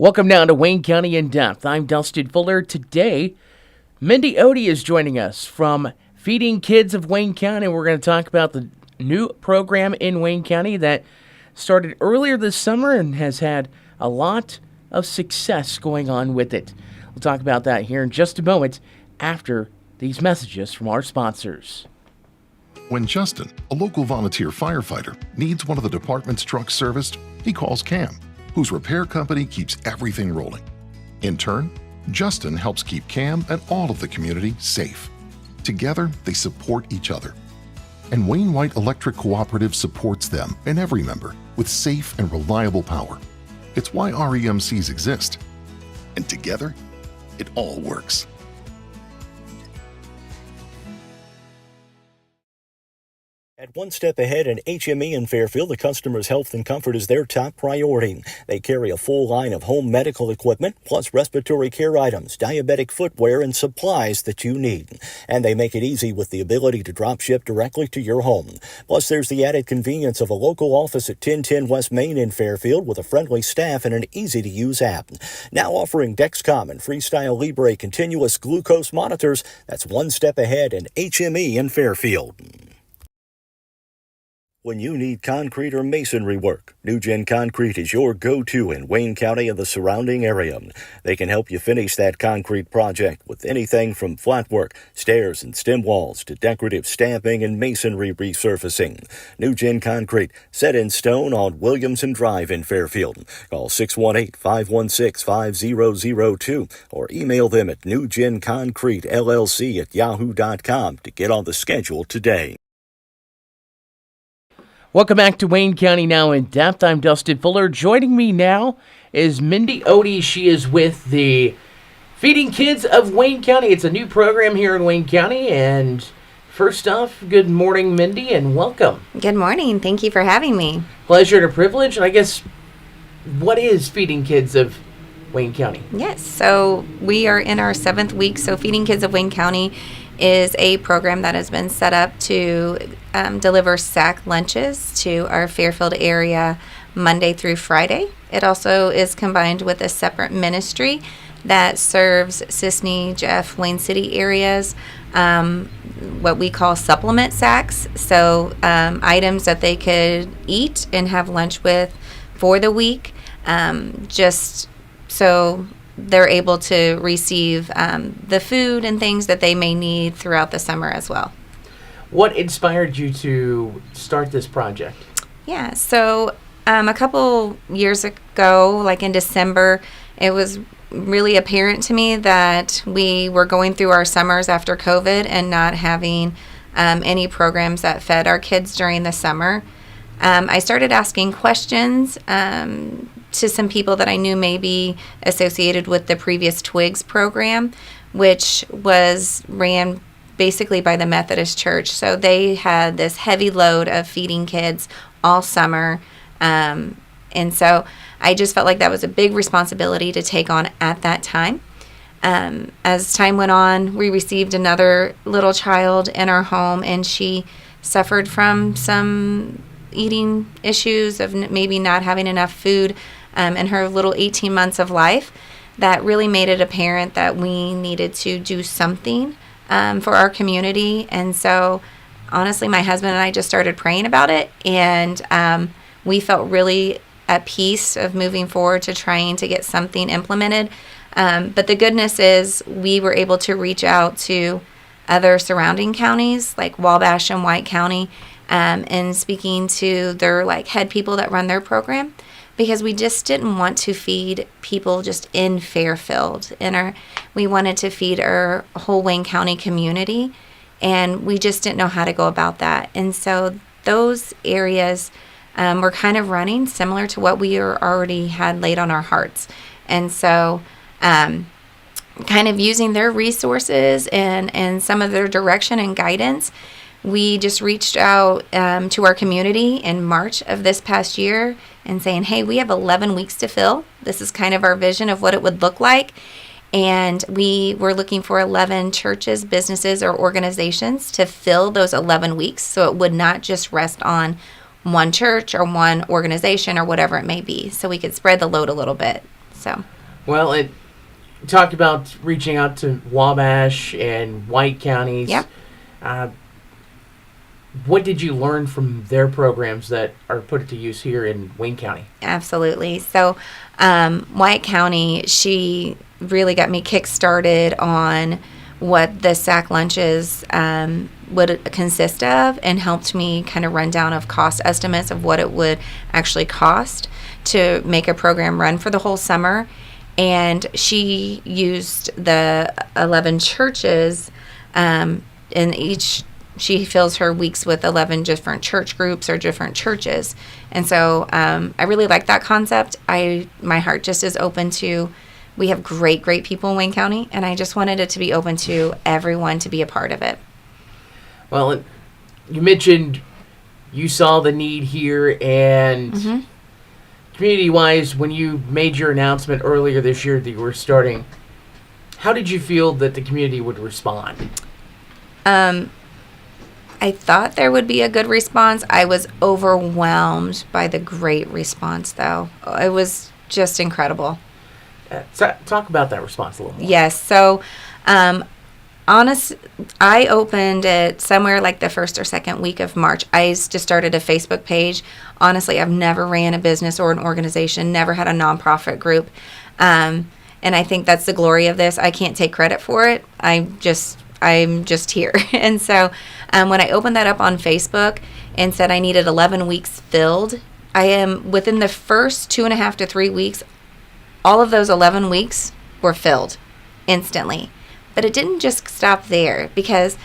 Welcome now to Wayne County in Depth. I'm Dustin Fuller. Today, Mindy Otey is joining us from Feeding Kids of Wayne County. We're going to talk about the new program in Wayne County that started earlier this summer and has had a lot of success going on with it. We'll talk about that here in just a moment after these messages from our sponsors. When Justin, a local volunteer firefighter, needs one of the department's trucks serviced, he calls Cam, whose repair company keeps everything rolling. In turn, Justin helps keep Cam and all of the community safe. Together, they support each other. And Wayne White Electric Cooperative supports them and every member with safe and reliable power. It's why REMCs exist. And together, it all works. At one step ahead in HME in Fairfield, the customer's health and comfort is their top priority. They carry a full line of home medical equipment, plus respiratory care items, diabetic footwear, and supplies that you need. And they make it easy with the ability to drop ship directly to your home. Plus, there's the added convenience of a local office at 1010 West Main in Fairfield with a friendly staff and an easy-to-use app. Now offering Dexcom and Freestyle Libre continuous glucose monitors. That's one step ahead in HME in Fairfield. When you need concrete or masonry work, NewGen Concrete is your go-to in Wayne County and the surrounding area. They can help you finish that concrete project with anything from flat work, stairs and stem walls, to decorative stamping and masonry resurfacing. NewGen Concrete, set in stone on Williamson Drive in Fairfield. Call 618-516-5002 or email them at newgenconcretellc@yahoo.com to get on the schedule today. Welcome back to Wayne County Now in Depth. I'm Dustin Fuller. Joining me now is Mindy Otey. She is with the Feeding Kids of Wayne County. It's a new program here in Wayne County. And first off, good morning, Mindy, and welcome. Good morning. Thank you for having me. Pleasure and a privilege. And I guess, what is Feeding Kids of Wayne County? Yes, so we are in our 7th week. So Feeding Kids of Wayne County is a program that has been set up to deliver sack lunches to our Fairfield area Monday through Friday. It also is combined with a separate ministry that serves Sisney, Jeff, Wayne City areas, what we call supplement sacks. So items that they could eat and have lunch with for the week, just so they're able to receive the food and things that they may need throughout the summer as well. What inspired you to start this project? Yeah, so a couple years ago, like in December, it was really apparent to me that we were going through our summers after COVID and not having any programs that fed our kids during the summer. I started asking questions to some people that I knew may be associated with the previous Twigs program, which was ran basically by the Methodist Church. So they had this heavy load of feeding kids all summer. And so I just felt like that was a big responsibility to take on at that time. As time went on, we received another little child in our home, and she suffered from some eating issues of maybe not having enough food in her little 18 months of life. That really made it apparent that we needed to do something for our community. And so honestly, my husband and I just started praying about it, and we felt really at peace of moving forward to trying to get something implemented. But the goodness is we were able to reach out to other surrounding counties like Wabash and White County, and speaking to their head people that run their program, because we just didn't want to feed people just in Fairfield. We wanted to feed our whole Wayne County community, and we just didn't know how to go about that. And so those areas were kind of running similar to what we already had laid on our hearts. And so kind of using their resources and some of their direction and guidance, we just reached out to our community in March of this past year and saying, hey, we have 11 weeks to fill. This is kind of our vision of what it would look like. And we were looking for 11 churches, businesses, or organizations to fill those 11 weeks, so it would not just rest on one church or one organization or whatever it may be, so we could spread the load a little bit. So, Well, it talked about reaching out to Wabash and White counties. Yep. What did you learn from their programs that are put to use here in Wayne County? absolutely. So, White County, she really got me kick-started on what the sack lunches would consist of, and helped me kind of run down of cost estimates of what it would actually cost to make a program run for the whole summer. And she used the 11 churches, in each, she fills her weeks with 11 different church groups or different churches. And so I really like that concept. My heart just is open to, we have great people in Wayne County, and I just wanted it to be open to everyone to be a part of it. Well, you mentioned you saw the need here, and community-wise, when you made your announcement earlier this year that you were starting, how did you feel that the community would respond? I thought there would be a good response. I was overwhelmed by the great response, though. It was just incredible. Talk about that response a little more. Yes. So, I opened it somewhere like the first or second week of March. I just started a Facebook page. Honestly, I've never ran a business or an organization, never had a nonprofit group. And I think that's the glory of this. I can't take credit for it. I'm just here. And so when I opened that up on Facebook and said I needed 11 weeks filled, I am within the first 2.5 to 3 weeks, all of those 11 weeks were filled instantly. But it didn't just stop there, because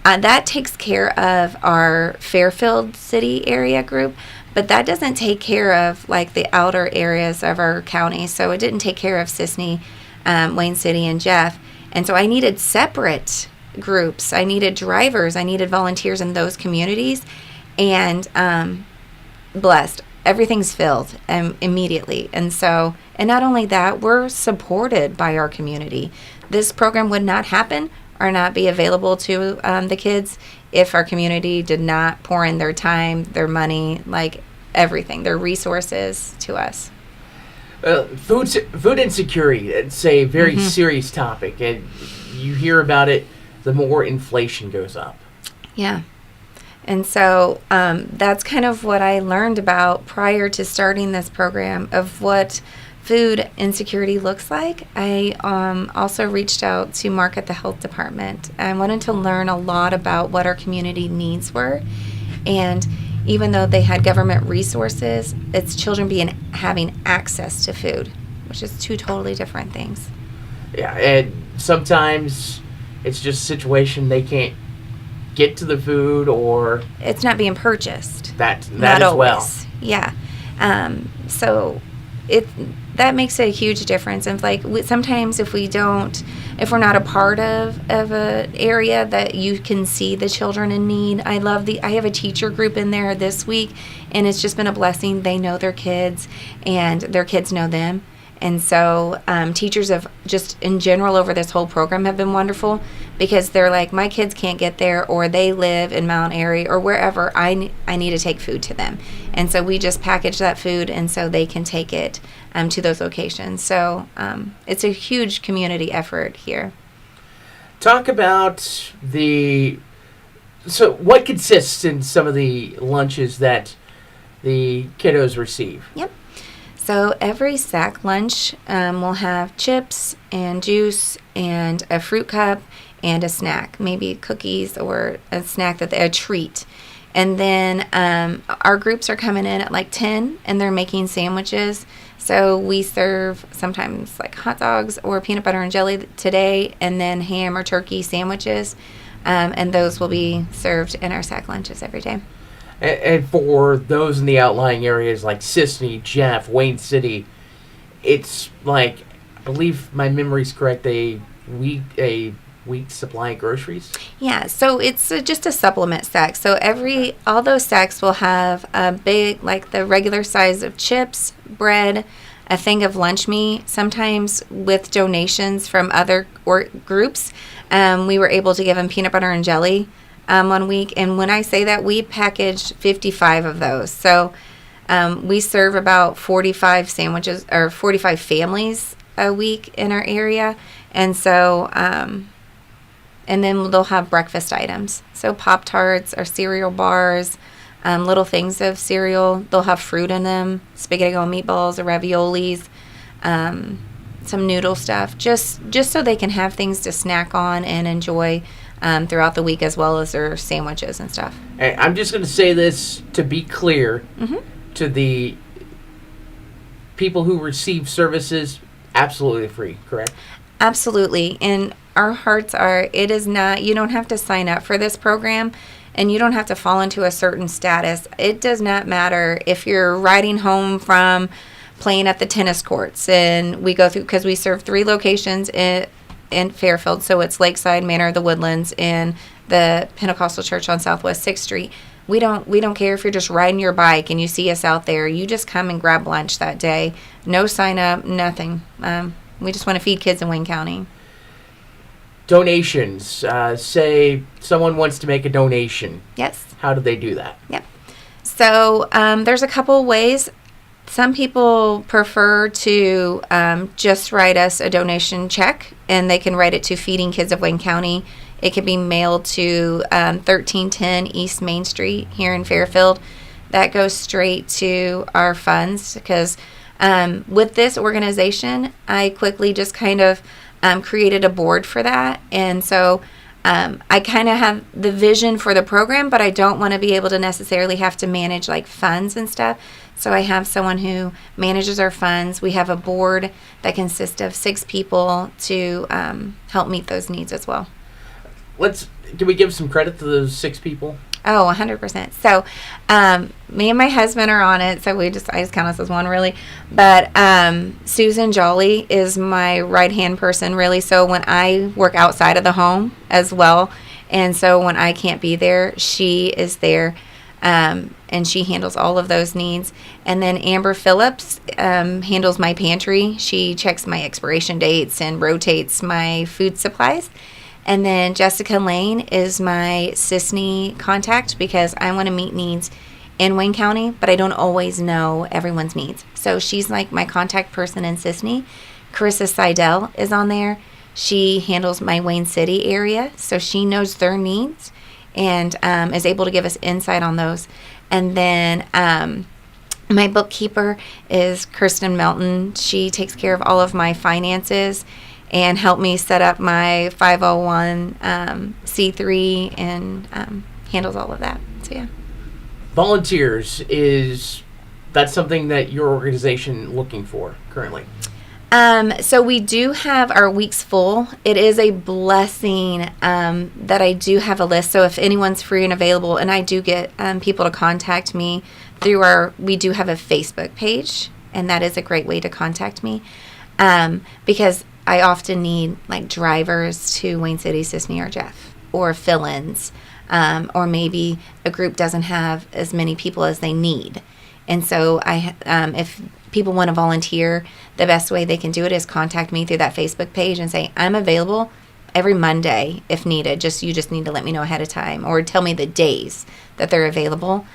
that takes care of our Fairfield City area group, but that doesn't take care of like the outer areas of our county. So it didn't take care of Sisney, Wayne City, and Jeff. And so I needed separate groups. I needed drivers. I needed volunteers in those communities. And blessed, everything's filled immediately. And so, and not only that, we're supported by our community. This program would not happen or not be available to the kids if our community did not pour in their time, their money, like everything, their resources to us. Food insecurity, it's a very serious topic, and you hear about it, the more inflation goes up. Yeah. And so that's kind of what I learned about prior to starting this program of what food insecurity looks like. I also reached out to Mark at the health department. I wanted to learn a lot about what our community needs were. And even though they had government resources, it's children having access to food, which is two totally different things. Yeah, and sometimes it's just a situation they can't get to the food, or it's not being purchased. That not as always. Well. Yeah. So that makes a huge difference. And like sometimes if we're not a part of an area that you can see the children in need. I have a teacher group in there this week, and it's just been a blessing. They know their kids, and their kids know them. And so teachers have just in general over this whole program have been wonderful, because they're like, my kids can't get there, or they live in Mount Airy or wherever. I need to take food to them. And so we just package that food, and so they can take it to those locations. So it's a huge community effort here. Talk about so what consists in some of the lunches that the kiddos receive? Yep. So every sack lunch will have chips and juice and a fruit cup and a snack, maybe cookies or a snack a treat. And then our groups are coming in at like 10, and they're making sandwiches. So we serve sometimes like hot dogs or peanut butter and jelly today, and then ham or turkey sandwiches. And those will be served in our sack lunches every day. And for those in the outlying areas like Sisney, Jeff, Wayne City, it's like, I believe my memory's correct, a week supply of groceries? Yeah, so it's just a supplement sack. So all those sacks will have a big, like the regular size of chips, bread, a thing of lunch meat. Sometimes with donations from other groups, we were able to give them peanut butter and jelly 1 week. And when I say that, we packaged 55 of those. So We serve about 45 sandwiches or 45 families a week in our area. And so, and then they'll have breakfast items. So Pop-Tarts or cereal bars, little things of cereal. They'll have fruit in them, spaghetti and meatballs or raviolis, some noodle stuff, just so they can have things to snack on and enjoy throughout the week, as well as their sandwiches and stuff. Hey, I'm just going to say this to be clear to the people who receive services, absolutely free, correct? Absolutely. And our hearts are, it is not, you don't have to sign up for this program, and you don't have to fall into a certain status. It does not matter if you're riding home from playing at the tennis courts, and we go through, because we serve 3 locations in Fairfield. So it's Lakeside, Manor of the Woodlands, and the Pentecostal Church on Southwest 6th Street. We don't care if you're just riding your bike and you see us out there. You just come and grab lunch that day. No sign up, nothing. We just want to feed kids in Wayne County. Donations. Say someone wants to make a donation. Yes. How do they do that? Yep. So there's a couple ways. Some people prefer to just write us a donation check, and they can write it to Feeding Kids of Wayne County. It can be mailed to 1310 East Main Street here in Fairfield. That goes straight to our funds, because with this organization, I quickly just kind of created a board for that. And so I kind of have the vision for the program, but I don't want to be able to necessarily have to manage like funds and stuff. So I have someone who manages our funds. We have a board that consists of 6 people to help meet those needs as well. Can we give some credit to those 6 people? Oh, 100%. So me and my husband are on it. So I just count us as one, really. But Susan Jolly is my right-hand person, really. So when I work outside of the home as well, and so when I can't be there, she is there. And she handles all of those needs. And then Amber Phillips handles my pantry. She checks my expiration dates and rotates my food supplies. And then Jessica Lane is my CISNY contact, because I want to meet needs in Wayne County, but I don't always know everyone's needs. So she's like my contact person in CISNY. Carissa Seidel is on there. She handles my Wayne City area, so she knows their needs and is able to give us insight on those. And then my bookkeeper is Kirsten Melton. She takes care of all of my finances and helped me set up my 501c3 and handles all of that. So, yeah. Volunteers, that's something that your organization looking for currently? So we do have our weeks full. It is a blessing that I do have a list. So if anyone's free and available, and I do get people to contact me through we do have a Facebook page, and that is a great way to contact me because I often need like drivers to Wayne City, CISNY, or Jeff, or fill-ins, or maybe a group doesn't have as many people as they need. And so if people want to volunteer, the best way they can do it is contact me through that Facebook page and say, I'm available every Monday if needed. You just need to let me know ahead of time, or tell me the days that they're available,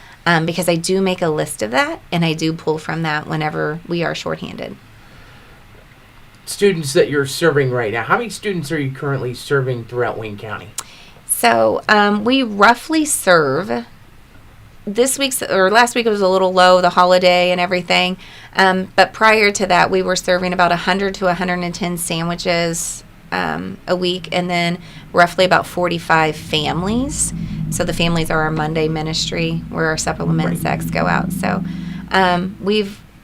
because I do make a list of that, and I do pull from that whenever we are shorthanded. Students that you're serving right now, how many students are you currently serving throughout Wayne County? So we roughly serve, last week it was a little low, the holiday and everything, but prior to that we were serving about 100 to 110 sandwiches a week, and then roughly about 45 families. So the families are our Monday ministry where our supplement sacks go out. So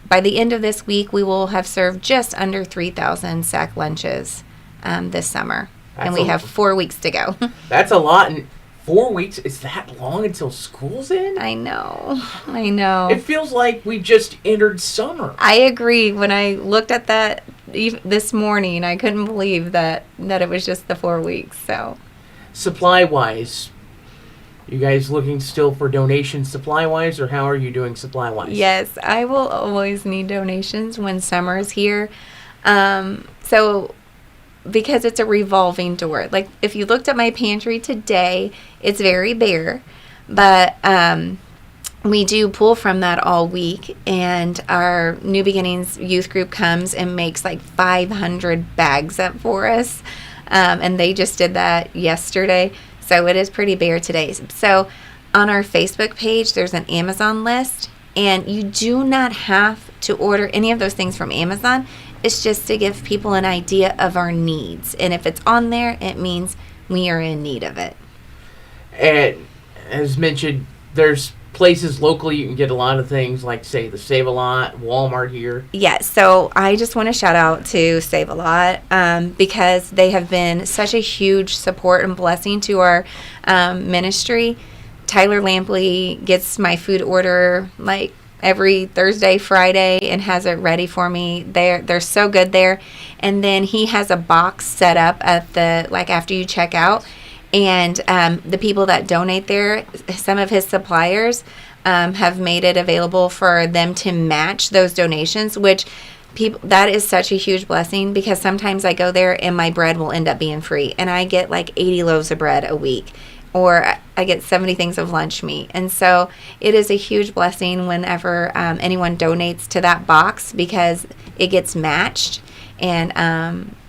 by the end of this week, we will have served just under 3,000 sack lunches this summer. And we have 4 weeks to go. That's a lot. And 4 weeks? Is that long until school's in? I know. It feels like we just entered summer. I agree. When I looked at that this morning, I couldn't believe that it was just the 4 weeks. So, supply-wise, you guys looking still for donations supply-wise, or how are you doing supply-wise? Yes, I will always need donations when summer is here. So, because it's a revolving door. Like, if you looked at my pantry today, it's very bare. But we do pull from that all week, and our New Beginnings youth group comes and makes like 500 bags up for us, and they just did that yesterday, so it is pretty bare today. So on our Facebook page, there's an Amazon list, and you do not have to order any of those things from Amazon. It's just to give people an idea of our needs, and if it's on there, it means we are in need of it. And as mentioned, there's places locally you can get a lot of things, like, say, the Save a Lot, Walmart here. Yes, so I just want to shout out to Save a Lot because they have been such a huge support and blessing to our ministry. Tyler Lampley gets my food order like every Thursday, Friday, and has it ready for me. They're so good there. And then he has a box set up at the, like, after you check out. And the people that donate there, some of his suppliers have made it available for them to match those donations, which that is such a huge blessing, because sometimes I go there and my bread will end up being free. And I get like 80 loaves of bread a week, or I get 70 things of lunch meat. And so it is a huge blessing whenever anyone donates to that box, because it gets matched. And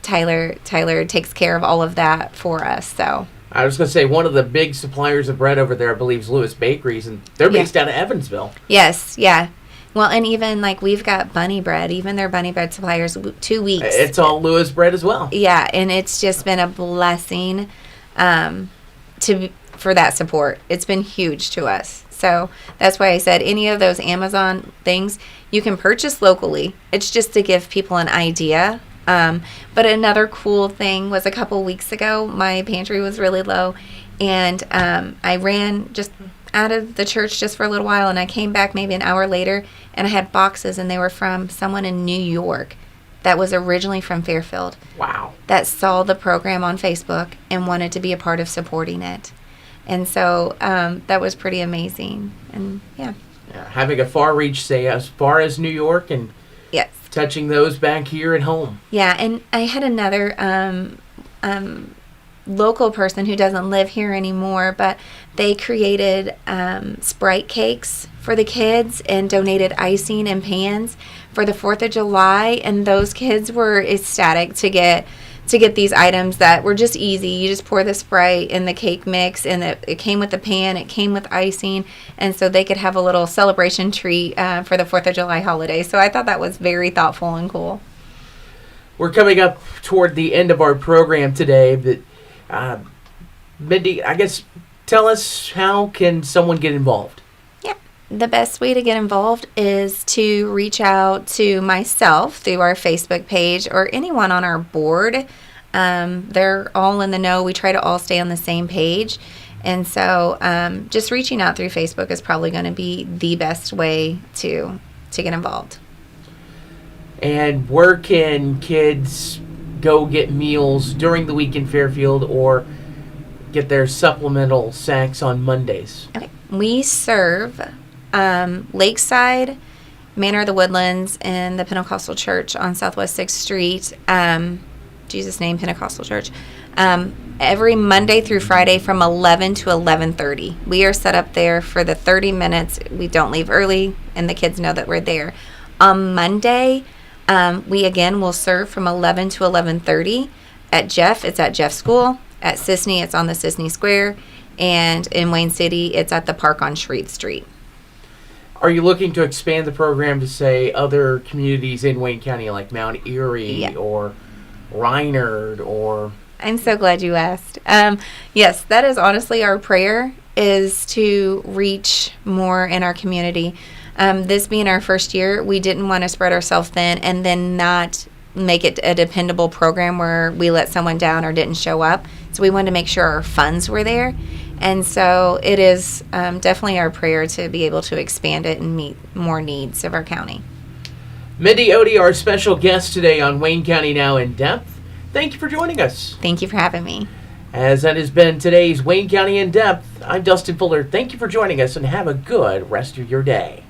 Tyler takes care of all of that for us. So I was going to say, one of the big suppliers of bread over there, I believe, is Lewis Bakeries, and they're based out of Evansville. Yes, yeah. Well, and even, like, we've got Bunny Bread. Even their Bunny Bread suppliers, 2 weeks. It's all Lewis bread as well. Yeah, and it's just been a blessing for that support. It's been huge to us. So that's why I said any of those Amazon things you can purchase locally. It's just to give people an idea. But another cool thing was a couple weeks ago, my pantry was really low, and I ran just out of the church just for a little while, and I came back maybe an hour later, and I had boxes, and they were from someone in New York that was originally from Fairfield. Wow. That saw the program on Facebook and wanted to be a part of supporting it. And so that was pretty amazing. And yeah, having a far reach, say, as far as New York, and yes, touching those back here at home. Yeah, and I had another local person who doesn't live here anymore, but they created Sprite cakes for the kids and donated icing and pans for the 4th of July, and those kids were ecstatic to get these items that were just easy. You just pour the Sprite in the cake mix, and it came with the pan, it came with icing, and so they could have a little celebration treat for the 4th of July holiday. So I thought that was very thoughtful and cool. We're coming up toward the end of our program today, but Mindy, I guess, tell us, how can someone get involved? Yeah, the best way to get involved is to reach out to myself through our Facebook page, or anyone on our board. They're all in the know. We try to all stay on the same page. And so just reaching out through Facebook is probably going to be the best way to get involved. And where can kids go get meals during the week in Fairfield, or get their supplemental snacks on Mondays? Okay. We serve Lakeside, Manor of the Woodlands, and the Pentecostal Church on Southwest 6th Street. Jesus name, Pentecostal Church. Every Monday through Friday from 11 to 11:30. We are set up there for the 30 minutes. We don't leave early, and the kids know that we're there. On Monday, we again will serve from 11 to 11:30 at Jeff. It's at Jeff School. At Sisney, it's on the Sisney Square. And in Wayne City, it's at the park on Shreve Street. Are you looking to expand the program to, say, other communities in Wayne County, like Mount Erie or Reinard, or... I'm so glad you asked. Yes, that is honestly our prayer, is to reach more in our community. This being our first year, we didn't want to spread ourselves thin and then not make it a dependable program where we let someone down or didn't show up. So we wanted to make sure our funds were there. And so it is definitely our prayer to be able to expand it and meet more needs of our county. Mindy Otey, our special guest today on Wayne County Now in Depth. Thank you for joining us. Thank you for having me. As that has been today's Wayne County in Depth, I'm Dustin Fuller. Thank you for joining us, and have a good rest of your day.